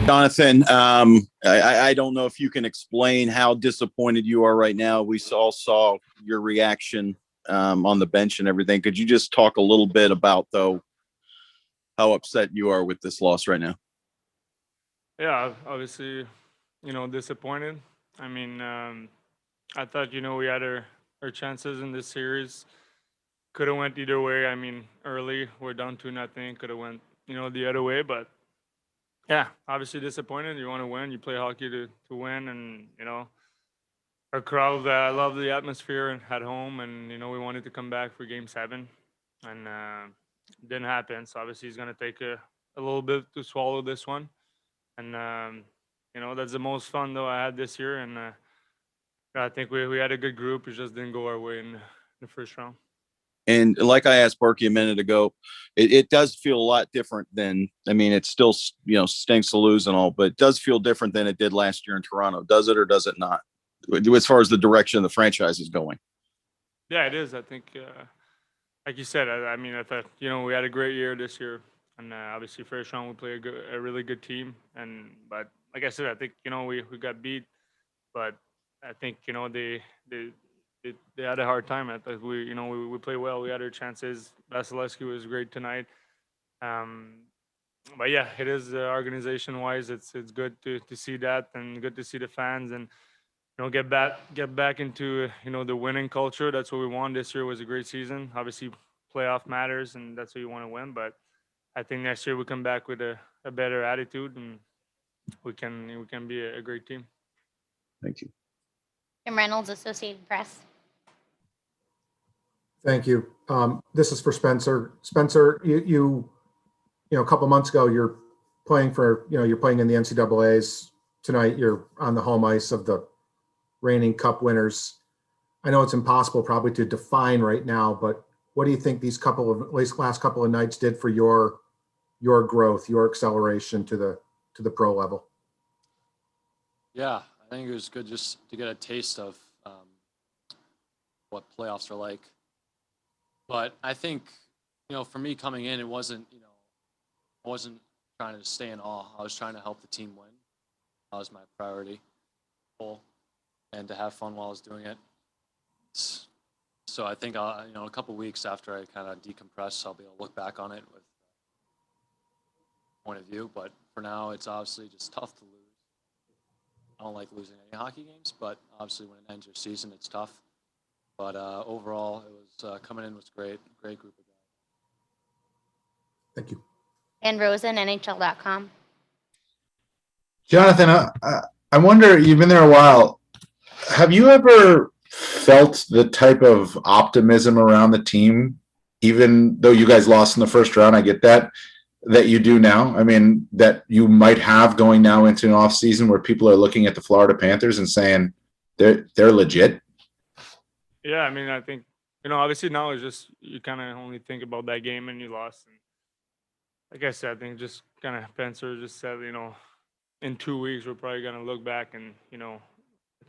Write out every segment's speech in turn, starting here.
Jonathan, I don't know if you can explain how disappointed you are right now. We all saw your reaction on the bench and everything. Could you just talk a little bit about, though, how upset you are with this loss right now? Yeah, obviously, disappointed. I mean, I thought, we had our chances in this series. Could have went either way. I mean, early, we're down 2-0. Could have went, the other way. But yeah, obviously disappointed. You want to win. You play hockey to win. And, our crowd, I love the atmosphere at home. And, we wanted to come back for game 7. And didn't happen. So obviously, it's going to take a little bit to swallow this one. And, that's the most fun, though, I had this year. And I think we had a good group. It just didn't go our way in the first round. And like I asked Berkey a minute ago, it does feel a lot different than, I mean, it still, stinks to lose and all, but it does feel different than it did last year in Toronto. Does it or does it not? As far as the direction the franchise is going. Yeah, it is. I think, like you said, I mean, I thought, we had a great year this year. And obviously, first round, we play a really good team. But like I said, I think, we got beat. But I think, they had a hard time. I thought we played well. We had our chances. Vasilevsky was great tonight. Um, but yeah, it is organization wise. It's good to see that and good to see the fans and get back into the winning culture. That's what we want. This year was a great season. Obviously, playoff matters, and that's what you want to win. But I think next year we come back with a better attitude and we can be a great team. Thank you. Tim Reynolds, Associated Press. Thank you. This is for Spencer. Spencer, you a couple months ago, you're playing in the NCAAs. Tonight, you're on the home ice of the reigning Cup winners. I know it's impossible probably to define right now, but what do you think these last couple of nights did for your growth, your acceleration to the pro level? Yeah, I think it was good just to get a taste of what playoffs are like. But I think, for me coming in, it wasn't, I wasn't trying to stay in awe. I was trying to help the team win. That was my priority goal, and to have fun while I was doing it. So I think a couple weeks after I kind of decompress, I'll be able to look back on it with point of view. But for now, it's obviously just tough to lose. I don't like losing any hockey games, but obviously when it ends your season, it's tough. But overall, it was coming in was great group of guys. Thank you. And Rosen, NHL.com. Jonathan, I wonder, you've been there a while. Have you ever felt the type of optimism around the team, even though you guys lost in the first round? I get that you do now. I mean, that you might have going now into an off season where people are looking at the Florida Panthers and saying they're legit. Yeah, I mean, I think, obviously now it's just you kind of only think about that game and you lost. And like I said, I think just kind of Spencer just said, in 2 weeks we're probably gonna look back and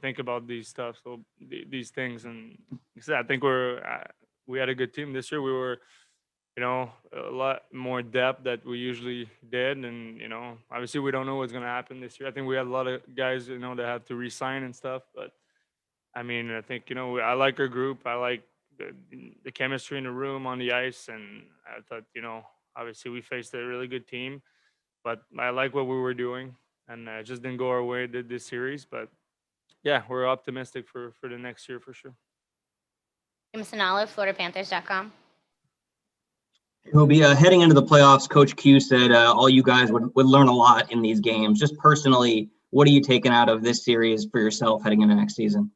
think about these stuff, so these things. And like I said, I think we had a good team this year. We were, a lot more depth that we usually did, and obviously we don't know what's gonna happen this year. I think we had a lot of guys, that have to resign and stuff, but I mean, I think I like our group. I like the chemistry in the room on the ice, and I thought obviously we faced a really good team, but I like what we were doing, and it just didn't go our way this series. But yeah, we're optimistic for the next year for sure. Jim Sinalo, FloridaPanthers.com. He'll be heading into the playoffs. Coach Q said all you guys would learn a lot in these games. Just personally, what are you taking out of this series for yourself heading into next season?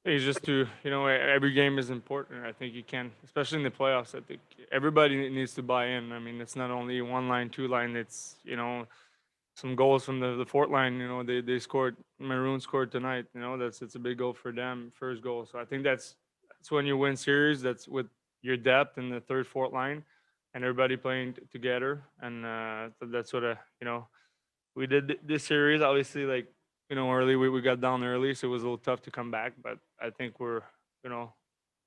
It's just to, every game is important. I think you can, especially in the playoffs, I think everybody needs to buy in. I mean, it's not only one line, two line, it's, some goals from the fourth line. They scored, Maroon scored tonight. It's a big goal for them, first goal. So I think that's when you win series. That's with your depth in the third, fourth line and everybody playing together. And so that's what, we did this series. Obviously, like, early we got down early, so it was a little tough to come back. But I think we're,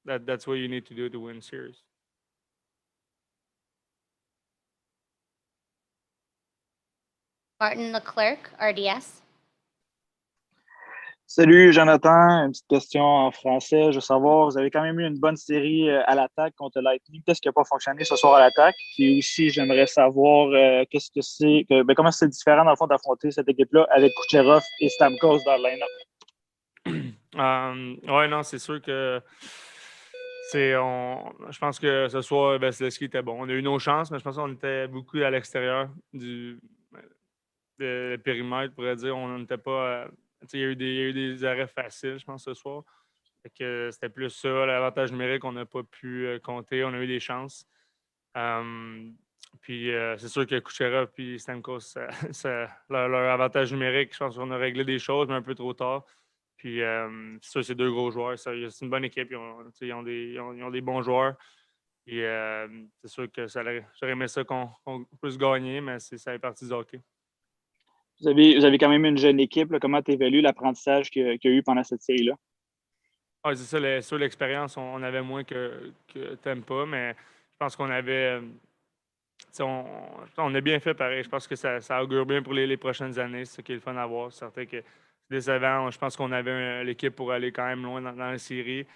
that's what you need to do to win series. Martin Leclerc, RDS. Salut Jonathan, une petite question en français. Je veux savoir, vous avez quand même eu une bonne série à l'attaque contre le Lightning. Qu'est-ce qui n'a pas fonctionné ce soir à l'attaque? Puis aussi, j'aimerais savoir comment c'est différent dans le fond d'affronter cette équipe-là avec Kucherov et Stamkos dans le line-up. Ouais, non, c'est sûr que je pense que ce soir, Vasilevski était bon. On a eu nos chances, mais je pense qu'on était beaucoup à l'extérieur du périmètre, pourrait dire. On n'était pas. Il y a eu des arrêts faciles, je pense, ce soir. Fait que c'était plus ça, l'avantage numérique, on n'a pas pu compter. On a eu des chances. Puis c'est sûr que Kucherov et Stamkos, leur avantage numérique, je pense qu'on a réglé des choses, mais un peu trop tard. Puis c'est sûr, c'est deux gros joueurs. C'est une bonne équipe. Ils ont des bons joueurs. Puis c'est sûr que j'aurais aimé ça qu'on puisse gagner, mais ça fait partie du hockey. Vous avez quand même une jeune équipe. Là. Comment tu évalues l'apprentissage qu'il y a eu pendant cette série-là? Ah, c'est ça, sur l'expérience, on avait moins que Tampa, mais je pense qu'on avait. On a bien fait pareil. Je pense que ça augure bien pour les prochaines années. C'est ce qui est le fun à voir. C'est certain que c'est décevant. Je pense qu'on avait l'équipe pour aller quand même loin dans la série.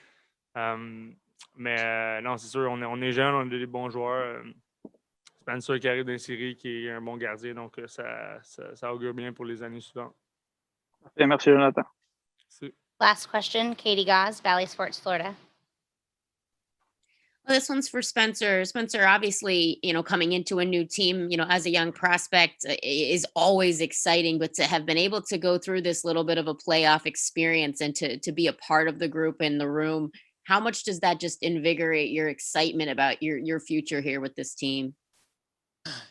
Mais non, c'est sûr, on est jeunes, on a des bons joueurs. Spencer qui arrive dans la série, qui est un bon gardien. Donc, ça augure bien pour les années suivantes. Merci, Jonathan. C'est- Last question, Katie Gause, Valley Sports, Florida. Well, this one's for Spencer. Spencer, obviously, coming into a new team, as a young prospect is always exciting, but to have been able to go through this little bit of a playoff experience and to be a part of the group in the room, how much does that just invigorate your excitement about your future here with this team?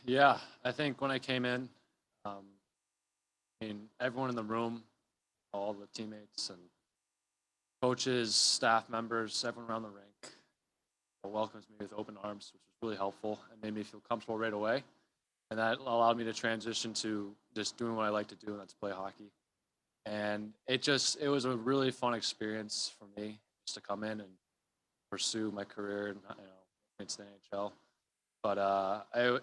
Yeah, I think when I came in, everyone in the room, all the teammates and coaches, staff members, everyone around the rink welcomes me with open arms, which was really helpful and made me feel comfortable right away. And that allowed me to transition to just doing what I like to do, and that's play hockey. And it was a really fun experience for me just to come in and pursue my career and into the NHL. But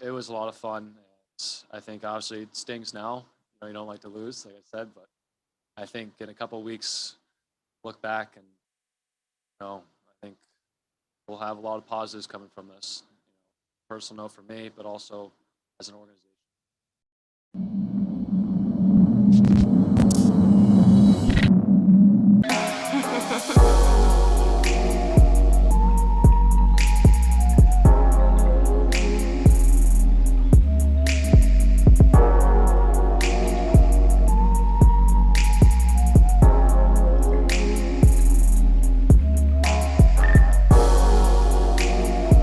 it was a lot of fun. And I think obviously it stings now. You don't like to lose, like I said, but I think in a couple of weeks, look back and I think we'll have a lot of positives coming from this. Personal note for me, but also as an organization.